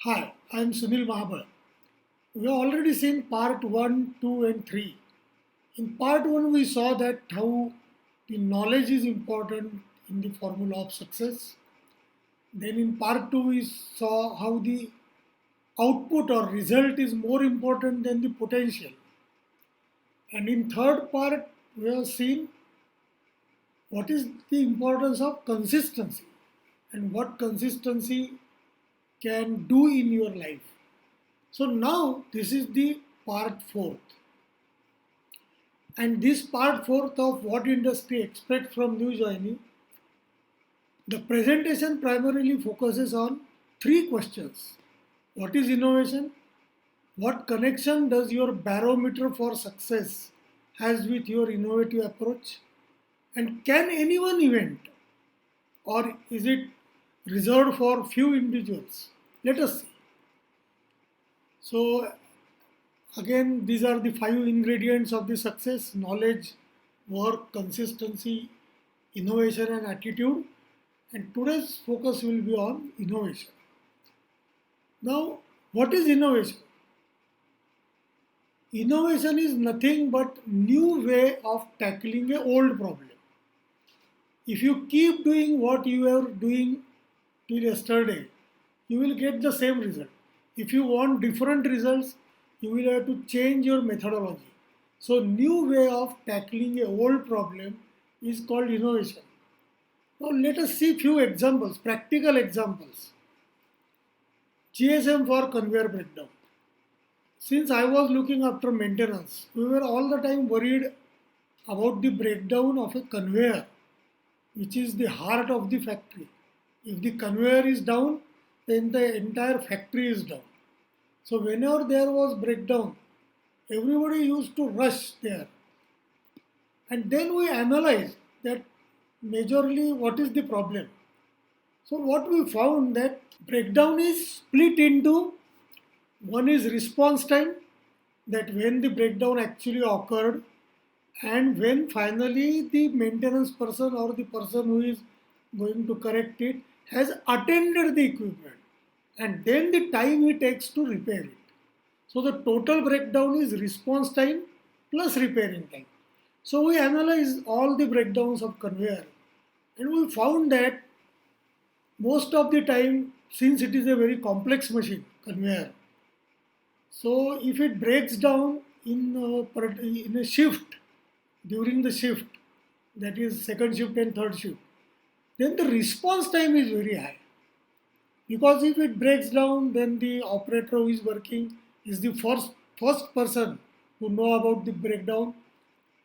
Hi, I am Sunil Mahabal. We have already seen part 1, 2, and 3. In part 1, we saw that how the knowledge is important in the formula of success. Then in part 2, we saw how the output or result is more important than the potential. And in third part, we have seen what is the importance of consistency and what consistency can do in your life. So now this is the part fourth. And this part fourth of what industry expects from new joinee, the presentation primarily focuses on three questions. What is innovation? What connection does your barometer for success has with your innovative approach? And can anyone invent, or is it reserved for few individuals? Let us see. So again, these are the five ingredients of the success: knowledge, work, consistency, innovation, and attitude. And today's focus will be on innovation. Now, what is innovation? Innovation is nothing but new way of tackling a old problem. If you keep doing what you were doing till yesterday, you will get the same result. If you want different results, you will have to change your methodology. So new way of tackling a old problem is called innovation. Now let us see few examples, practical examples. GSM for conveyor breakdown. Since I was looking after maintenance, we were all the time worried about the breakdown of a conveyor, which is the heart of the factory. If the conveyor is down, then the entire factory is down. So whenever there was breakdown, everybody used to rush there. And then we analyzed that majorly what is the problem. So what we found that breakdown is split into one is response time, that when the breakdown actually occurred, and when finally the maintenance person or the person who is going to correct it has attended the equipment, and then the time it takes to repair it. So the total breakdown is response time plus repairing time. So we analyzed all the breakdowns of conveyor, and we found that most of the time, since it is a very complex machine, conveyor, so if it breaks down in a shift, during the shift, that is second shift and third shift, then the response time is very high. Because if it breaks down, then the operator who is working is the first person to know about the breakdown.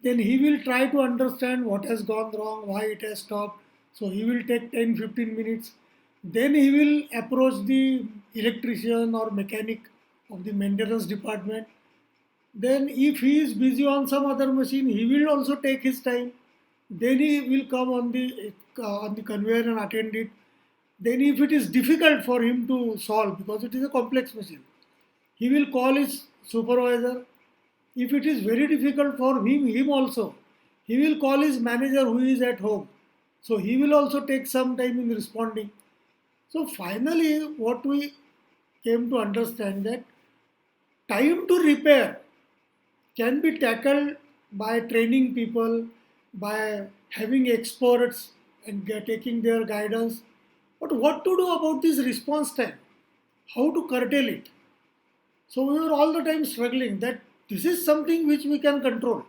Then he will try to understand what has gone wrong, why it has stopped. So he will take 10-15 minutes. Then he will approach the electrician or mechanic of the maintenance department. Then if he is busy on some other machine, he will also take his time. Then he will come on the conveyor and attend it. Then if it is difficult for him to solve because it is a complex machine, he will call his supervisor. If it is very difficult for him also, he will call his manager who is at home. So he will also take some time in responding. So finally, what we came to understand that time to repair can be tackled by training people, by having experts and taking their guidance. But what to do about this response time? How to curtail it? So we were all the time struggling that this is something which we can control.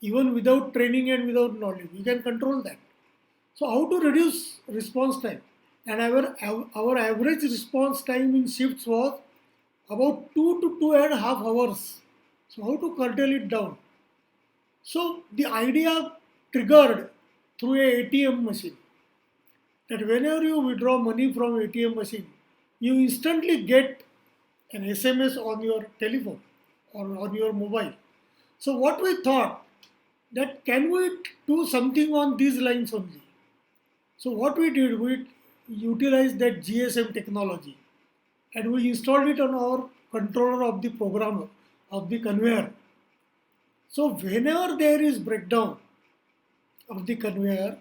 Even without training and without knowledge, we can control that. So how to reduce response time? And our average response time in shifts was about 2 to 2.5 hours. So how to curtail it down? So the idea triggered through a ATM machine, that whenever you withdraw money from ATM machine, you instantly get an SMS on your telephone or on your mobile. So what we thought, that can we do something on these lines only? So what we did, we utilized that GSM technology and we installed it on our controller of the programmer of the conveyor. So whenever there is breakdown of the conveyor,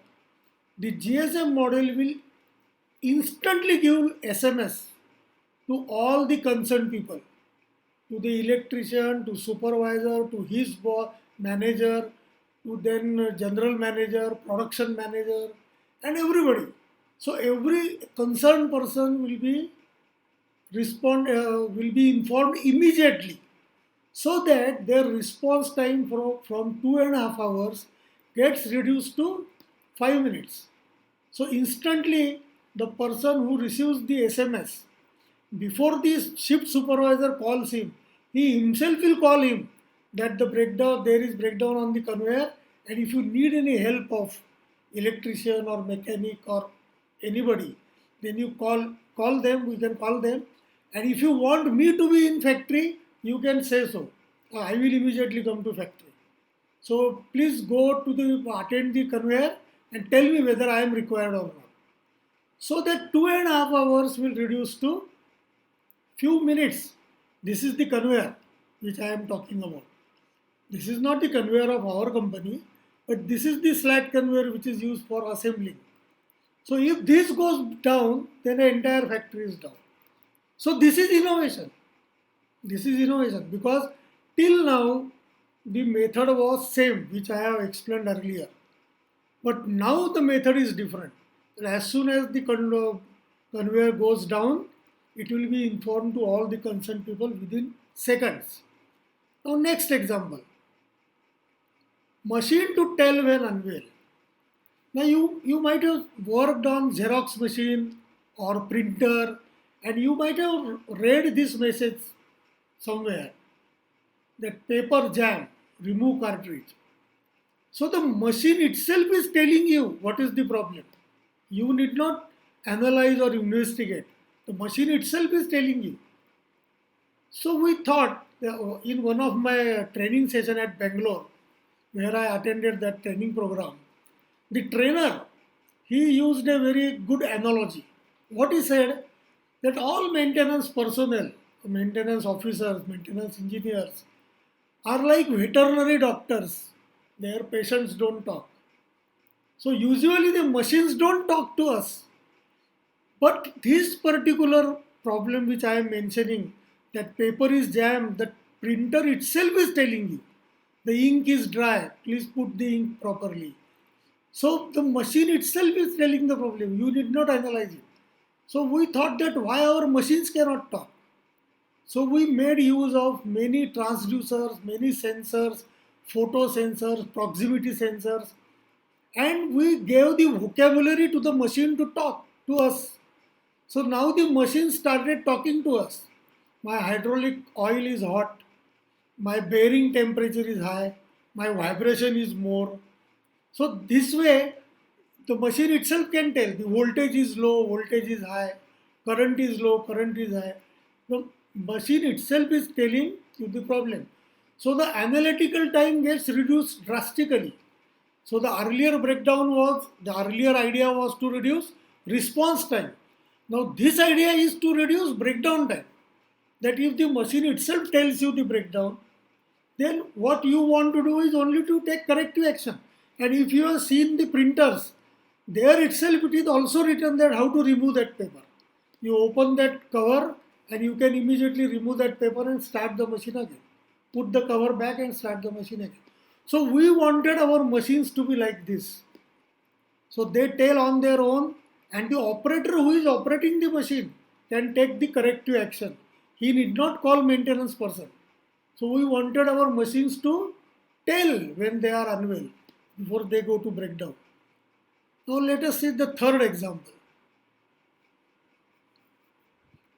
the GSM model will instantly give SMS to all the concerned people, to the electrician, to supervisor, to his boss, manager, to then general manager, production manager, and everybody. So every concerned person will be informed immediately, so that their response time from 2.5 hours gets reduced to 5 minutes. So instantly, the person who receives the SMS, before the shift supervisor calls him, he himself will call him that there is breakdown on the conveyor, and if you need any help of electrician or mechanic or anybody, then you call them. We can call them, and if you want me to be in factory, you can say so. I will immediately come to factory. So please go to the attend the conveyor and tell me whether I am required or not. So that 2.5 hours will reduce to few minutes. This is the conveyor which I am talking about. This is not the conveyor of our company, but this is the slat conveyor which is used for assembling. So if this goes down, then the entire factory is down. So this is innovation. This is innovation because till now the method was same, which I have explained earlier. But now the method is different. As soon as the conveyor goes down, it will be informed to all the concerned people within seconds. Now next example. Machine to tell when unveiled. Now you might have worked on Xerox machine or printer, and you might have read this message somewhere that paper jam, remove cartridge. So the machine itself is telling you what is the problem. You need not analyze or investigate. The machine itself is telling you. So we thought in one of my training session at Bangalore, where I attended that training program, the trainer, he used a very good analogy. What he said, that all maintenance personnel, maintenance officers, maintenance engineers are like veterinary doctors. Their patients don't talk. So usually the machines don't talk to us. But this particular problem which I am mentioning, that paper is jammed, the printer itself is telling you, the ink is dry, please put the ink properly. So the machine itself is telling the problem, you need not analyze it. So we thought that why our machines cannot talk. So we made use of many transducers, many sensors, photo sensors, proximity sensors, and we gave the vocabulary to the machine to talk to us. So now the machine started talking to us. My hydraulic oil is hot, my bearing temperature is high, my vibration is more. So this way, the machine itself can tell the voltage is low, voltage is high, current is low, current is high. The machine itself is telling you the problem. So the analytical time gets reduced drastically. So the earlier idea was to reduce response time. Now this idea is to reduce breakdown time. That if the machine itself tells you the breakdown, then what you want to do is only to take corrective action. And if you have seen the printers, there itself it is also written that how to remove that paper. You open that cover and you can immediately remove that paper and start the machine again. Put the cover back and start the machine again. So we wanted our machines to be like this. So they tell on their own, and the operator who is operating the machine can take the corrective action. He need not call maintenance person. So we wanted our machines to tell when they are unwell before they go to breakdown. Now let us see the third example.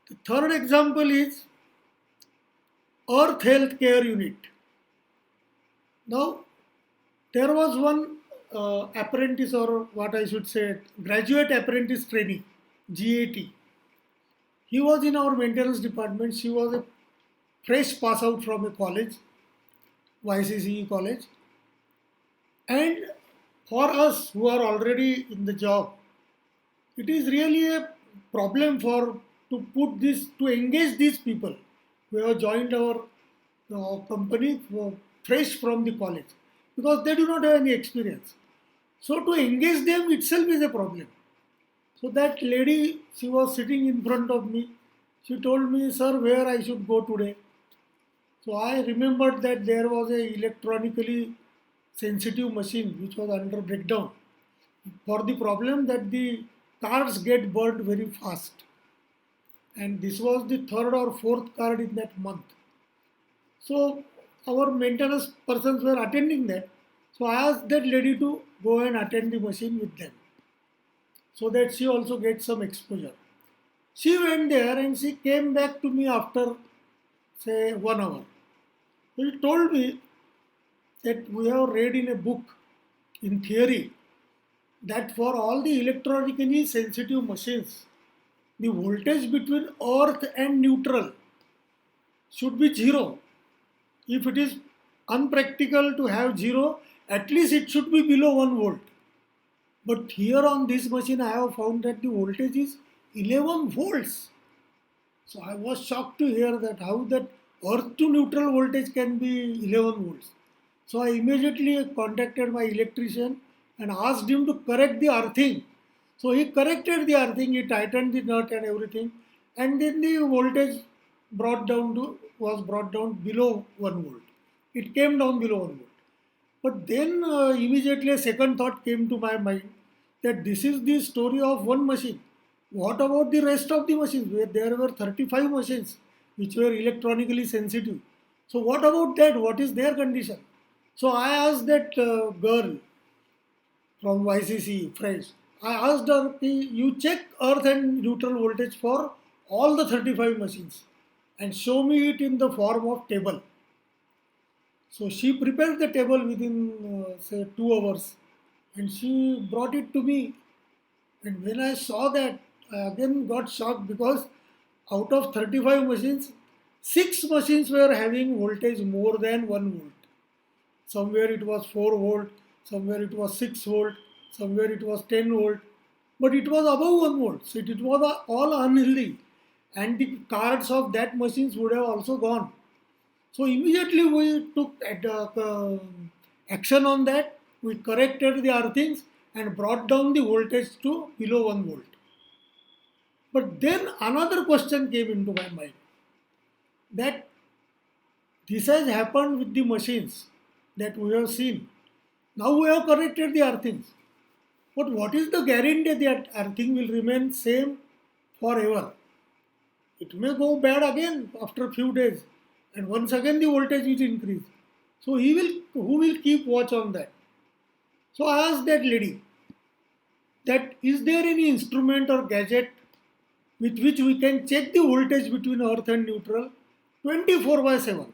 The third example is Earth Healthcare Unit. Now there was one apprentice, or what I should say, graduate apprentice trainee, GAT. He was in our maintenance department. She was a fresh pass out from a college, YCCE college. And for us who are already in the job, it is really a problem to engage these people who have joined our company fresh from the college, because they do not have any experience. So to engage them itself is a problem. So that lady, she was sitting in front of me, She told me, sir, where I should go today. So I remembered that there was a electronically sensitive machine which was under breakdown for the problem that the cards get burned very fast. And this was the third or fourth card in that month. So our maintenance persons were attending that. So I asked that lady to go and attend the machine with them so that she also gets some exposure. She went there and she came back to me after say 1 hour. He told me that we have read in a book in theory that for all the electronically sensitive machines, the voltage between earth and neutral should be zero. If it is unpractical to have zero, at least it should be below 1 volt. But here on this machine, I have found that the voltage is 11 volts. So I was shocked to hear that how that earth to neutral voltage can be 11 volts. So I immediately contacted my electrician and asked him to correct the earthing. So he corrected the earthing, he tightened the nut and everything, and then the voltage was brought down below 1 volt. It came down below 1 volt. But then immediately a second thought came to my mind that this is the story of one machine. What about the rest of the machines? Where there were 35 machines which were electronically sensitive. So what about that? What is their condition? So I asked that girl from YCC, French. I asked her, "Okay, you check earth and neutral voltage for all the 35 machines and show me it in the form of table." So she prepared the table within say 2 hours and she brought it to me. And when I saw that, I again got shocked because out of 35 machines, 6 machines were having voltage more than 1 volt. Somewhere it was 4 volt, somewhere it was 6 volt, somewhere it was 10 volt, but it was above 1 volt. So it was all unhealthy. And the cards of that machines would have also gone. So immediately we took action on that. We corrected the earthings and brought down the voltage to below 1 volt. But then another question came into my mind that this has happened with the machines that we have seen. Now we have corrected the earthings. But what is the guarantee that earthing will remain same forever? It may go bad again after a few days, and once again the voltage will increase. So who will keep watch on that? So I asked that lady that is there any instrument or gadget with which we can check the voltage between earth and neutral 24 by 7.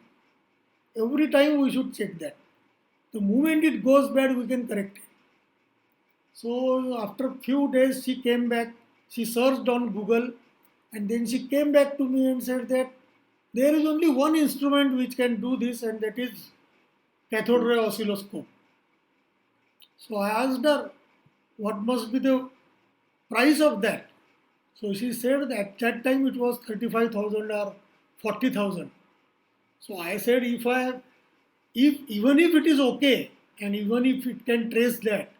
Every time we should check that. The moment it goes bad, we can correct it. So after a few days, she came back. She searched on Google and then she came back to me and said that there is only one instrument which can do this, and that is cathode ray oscilloscope. So I asked her what must be the price of that. So she said that at that time it was 35,000 or 40,000. So I said if even if it is okay and even if it can trace that,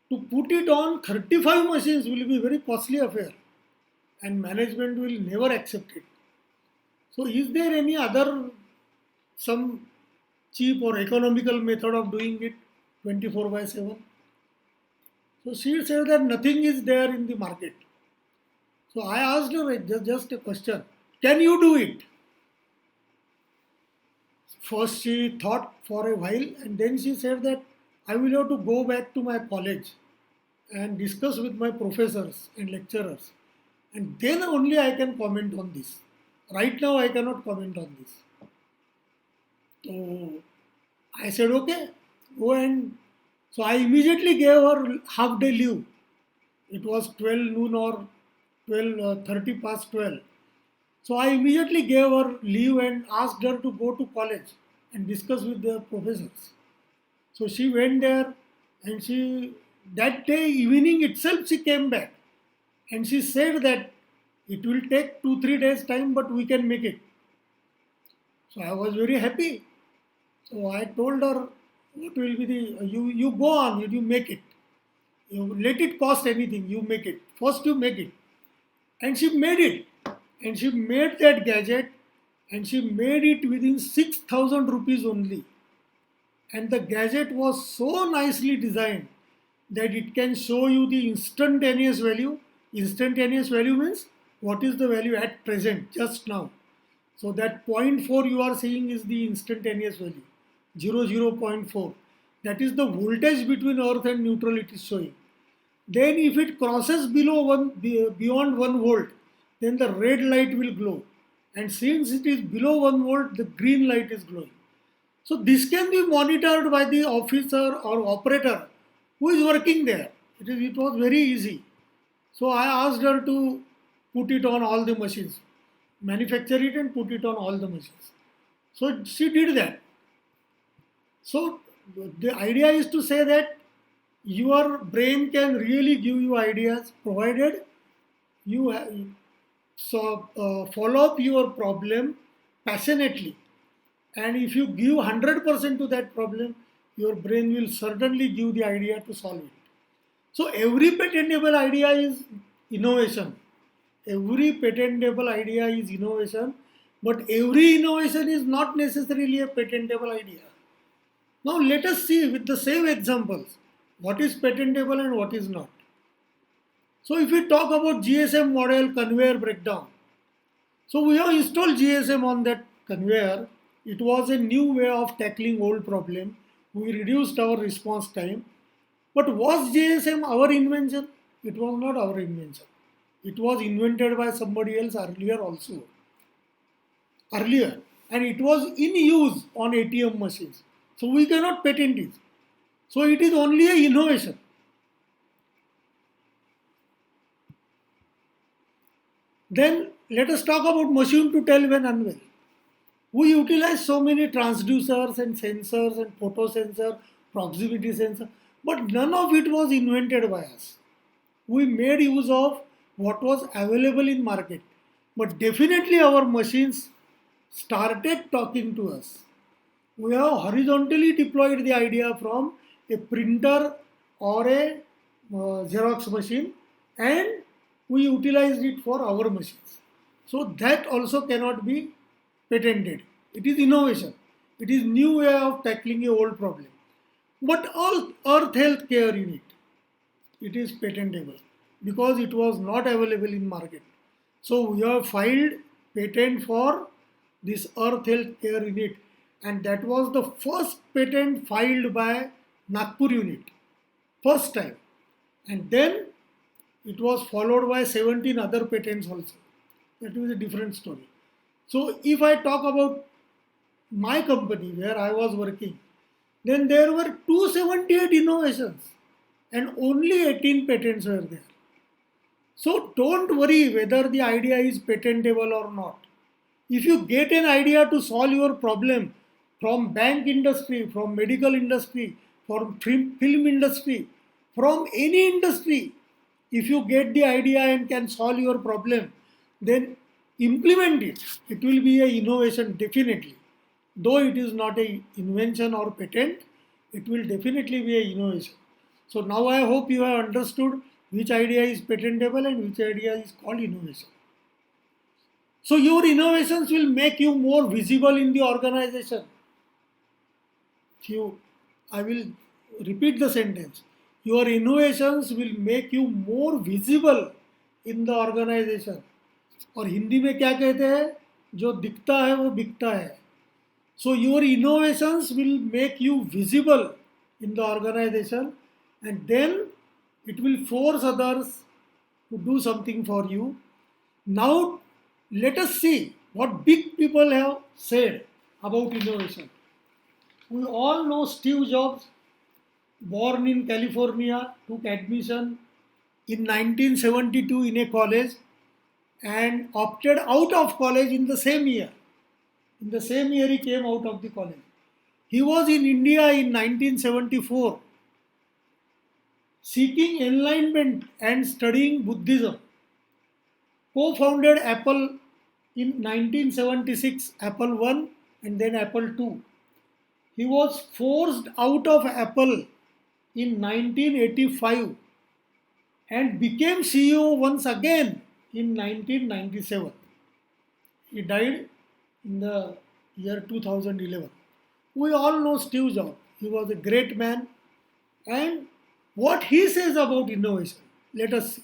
to put it on 35 machines will be very costly affair and management will never accept it. So is there any other some cheap or economical method of doing it 24 by 7? So she said that nothing is there in the market. So I asked her just a question. Can you do it? First she thought for a while and then she said that I will have to go back to my college and discuss with my professors and lecturers, and then only I can comment on this. Right now I cannot comment on this. So I said okay, go, and so I immediately gave her half day leave. It was 12 noon or 12:30 past 12. So I immediately gave her leave and asked her to go to college and discuss with the professors. So she went there and that day evening itself she came back and she said that it will take 2-3 days time but we can make it. So I was very happy. So I told her what will be you go on, you make it. You let it cost anything, you make it. First you make it. And she made it. and she made that gadget, and she made it within 6,000 rupees only. And the gadget was so nicely designed that it can show you the instantaneous value. Instantaneous value means what is the value at present, just now. So that point 0.4 you are seeing is the instantaneous value, 0.4. That is the voltage between earth and neutral it is showing. Then if it crosses beyond 1 volt, then the red light will glow. And since it is below 1 volt, the green light is glowing. So this can be monitored by the officer or operator who is working there. It was very easy. So I asked her to put it on all the machines, manufacture it and put it on all the machines. So she did that. So the idea is to say that your brain can really give you ideas provided you follow up your problem passionately. And if you give 100% to that problem, your brain will certainly give the idea to solve it. So every patentable idea is innovation. Every patentable idea is innovation, but every innovation is not necessarily a patentable idea. Now let us see with the same examples what is patentable and what is not. So if we talk about GSM model conveyor breakdown, so we have installed GSM on that conveyor. It was a new way of tackling old problem. We reduced our response time. But was GSM our invention? It was not our invention. It was invented by somebody else earlier also. Earlier. And it was in use on ATM machines. So we cannot patent it. So it is only an innovation. Then let us talk about machine to tell when unwell. We utilize so many transducers and sensors and photosensor, proximity sensor, but none of it was invented by us. We made use of what was available in market, but definitely our machines started talking to us. We have horizontally deployed the idea from a printer or a Xerox machine, and we utilized it for our machines. So that also cannot be patented. It is innovation. It is new way of tackling a old problem. But all Earth Health Care Unit, it is patentable because it was not available in market. So we have filed patent for this Earth Health Care Unit, and that was the first patent filed by Nagpur unit, first time. And then it was followed by 17 other patents also. That was a different story. So if I talk about my company where I was working, then there were 278 innovations and only 18 patents were there. So don't worry whether the idea is patentable or not. If you get an idea to solve your problem from bank industry, from medical industry, from film industry, from any industry, if you get the idea and can solve your problem, then implement it. It will be an innovation definitely. Though it is not an invention or patent, it will definitely be an innovation. So now I hope you have understood which idea is patentable and which idea is called innovation. So your innovations will make you more visible in the organization. I will repeat the sentence. Your innovations will make you more visible in the organization. और हिंदी में क्या कहते हैं, जो दिखता है वो बिकता है. So your innovations will make you visible in the organization, and then it will force others to do something for you. Now let us see what big people have said about innovation. We all know Steve Jobs, born in California, took admission in 1972 in a college and opted out of college in the same year. In the same year he came out of the college. He was in India in 1974 seeking enlightenment and studying Buddhism. Co-founded Apple in 1976, Apple I and then Apple II. He was forced out of Apple in 1985 and became CEO once again in 1997. He died in the year 2011. We all know Steve Jobs. He was a great man. And what he says about innovation, let us see.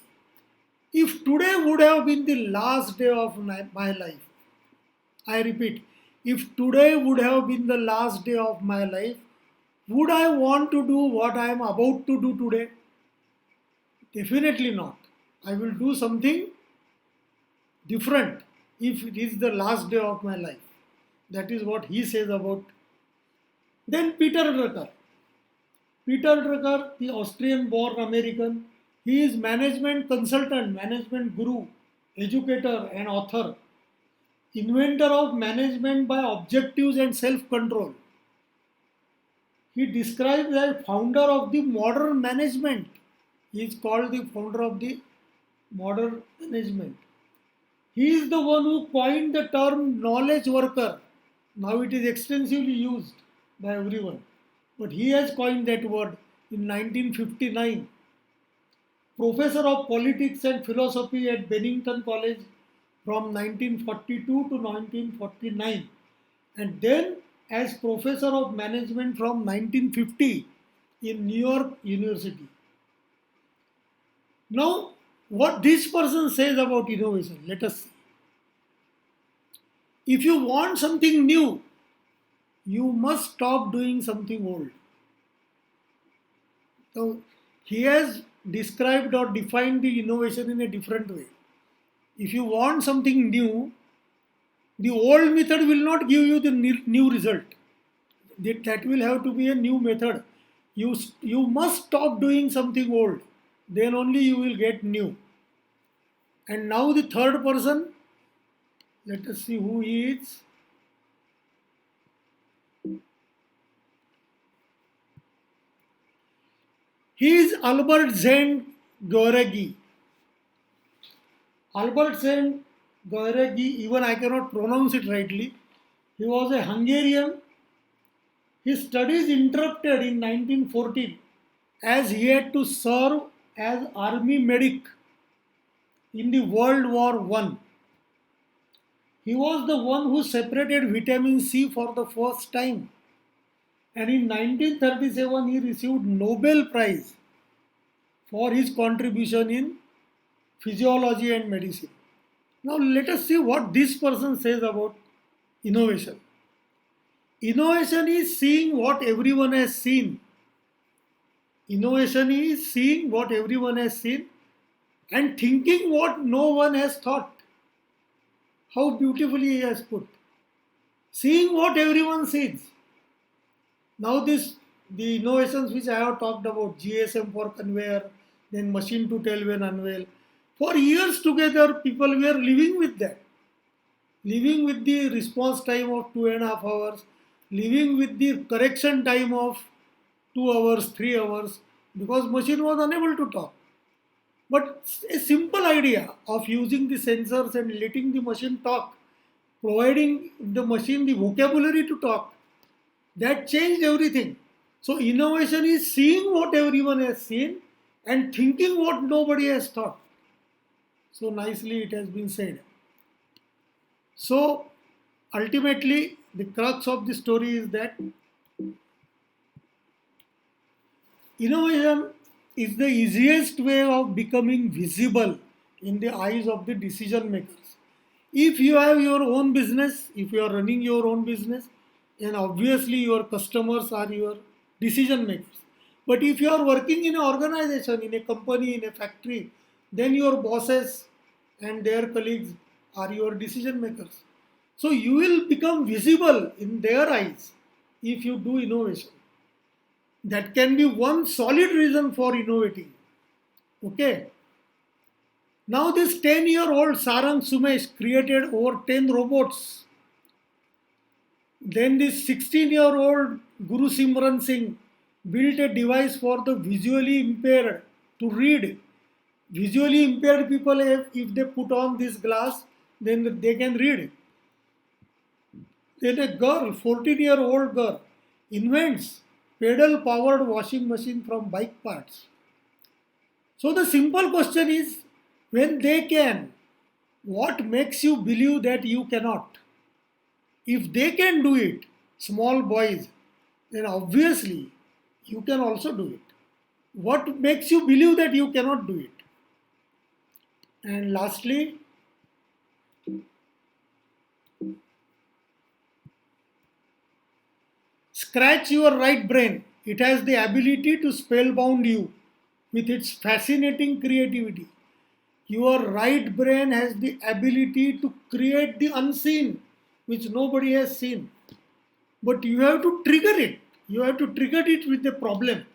If today would have been the last day of my life, I repeat, if today would have been the last day of my life, would I want to do what I am about to do today? Definitely not. I will do something different if it is the last day of my life. That is what he says about. Then Peter Drucker. Peter Drucker, the Austrian born American, he is management consultant, management guru, educator, and author, inventor of management by objectives and self control. He describes as founder of the modern management. He is called the founder of the modern management. He is the one who coined the term knowledge worker. Now it is extensively used by everyone. But he has coined that word in 1959. Professor of politics and philosophy at Bennington College from 1942 to 1949. And then as professor of management from 1950 in New York University. Now, what this person says about innovation, let us see. If you want something new, you must stop doing something old. So, he has described or defined the innovation in a different way. If you want something new, the old method will not give you the new result. That will have to be a new method. You must stop doing something old. Then only you will get new. And now the third person, let us see who he is. He is Albert Szent Göregi. Albert Szent Göregi, even I cannot pronounce it rightly. He was a Hungarian. His studies interrupted in 1914 as he had to serve as army medic in the World War I. He was the one who separated vitamin C for the first time. And in 1937 he received Nobel Prize for his contribution in physiology and medicine. Now let us see what this person says about innovation. Innovation is seeing what everyone has seen. Innovation is seeing what everyone has seen and thinking what no one has thought. How beautifully he has put. Seeing what everyone sees. Now the innovations which I have talked about, GSM for conveyor, then machine to tell when unveil. For years together, people were living with that. Living with the response time of 2.5 hours, living with the correction time of 2 hours, 3 hours, because machine was unable to talk. But a simple idea of using the sensors and letting the machine talk, providing the machine the vocabulary to talk, that changed everything. So innovation is seeing what everyone has seen and thinking what nobody has thought. So nicely it has been said. So ultimately the crux of the story is that innovation is the easiest way of becoming visible in the eyes of the decision makers. If you have your own business, if you are running your own business, then obviously your customers are your decision makers. But if you are working in an organization, in a company, in a factory, then your bosses and their colleagues are your decision makers. So you will become visible in their eyes if you do innovation. That can be one solid reason for innovating. Okay. Now this 10-year-old Sarang Sumesh created over 10 robots. Then this 16-year-old Guru Simran Singh built a device for the visually impaired to read. Visually impaired people, if they put on this glass, then they can read. Then a girl, 14-year-old girl, invents pedal-powered washing machine from bike parts. So the simple question is, when they can, What makes you believe that you cannot? If they can do it, small boys, then obviously you can also do it. What makes you believe that you cannot do it? And lastly, scratch your right brain. It has the ability to spellbound you with its fascinating creativity. Your right brain has the ability to create the unseen, which nobody has seen. But you have to trigger it. You have to trigger it with a problem.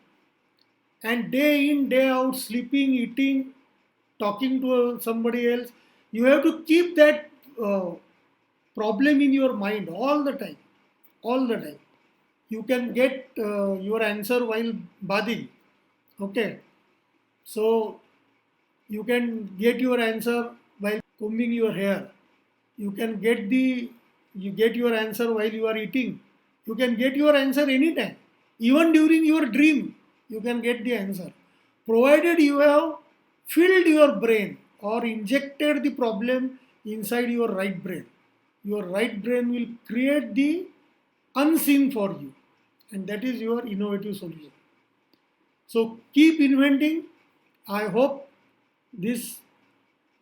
And day in, day out, sleeping, eating, talking to somebody else, you have to keep that problem in your mind all the time. All the time. You can get your answer while bathing. Okay. So you can get your answer while combing your hair. You can get your answer while you are eating. You can get your answer anytime. Even during your dream, you can get the answer. Provided you have filled your brain or injected the problem inside your right brain. Your right brain will create the unseen for you. And that is your innovative solution. So keep inventing. I hope this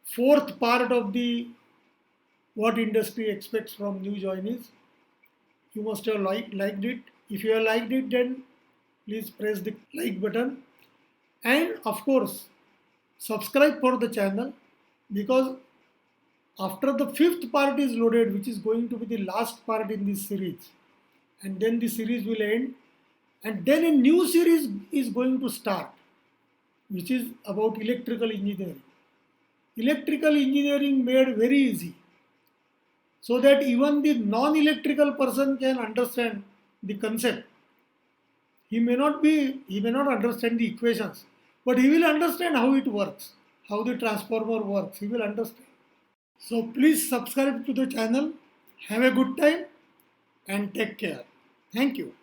fourth part of the what industry expects from new joinees. You must have liked it. If you have liked it, then please press the like button. And of course, subscribe for the channel, because after the fifth part is loaded, which is going to be the last part in this series, and then the series will end, and then a new series is going to start, which is about electrical engineering. Electrical engineering made very easy, so that even the non-electrical person can understand the concept. He may not understand the equations, but he will understand how it works, how the transformer works. He will understand. So please subscribe to the channel. Have a good time and take care. Thank you.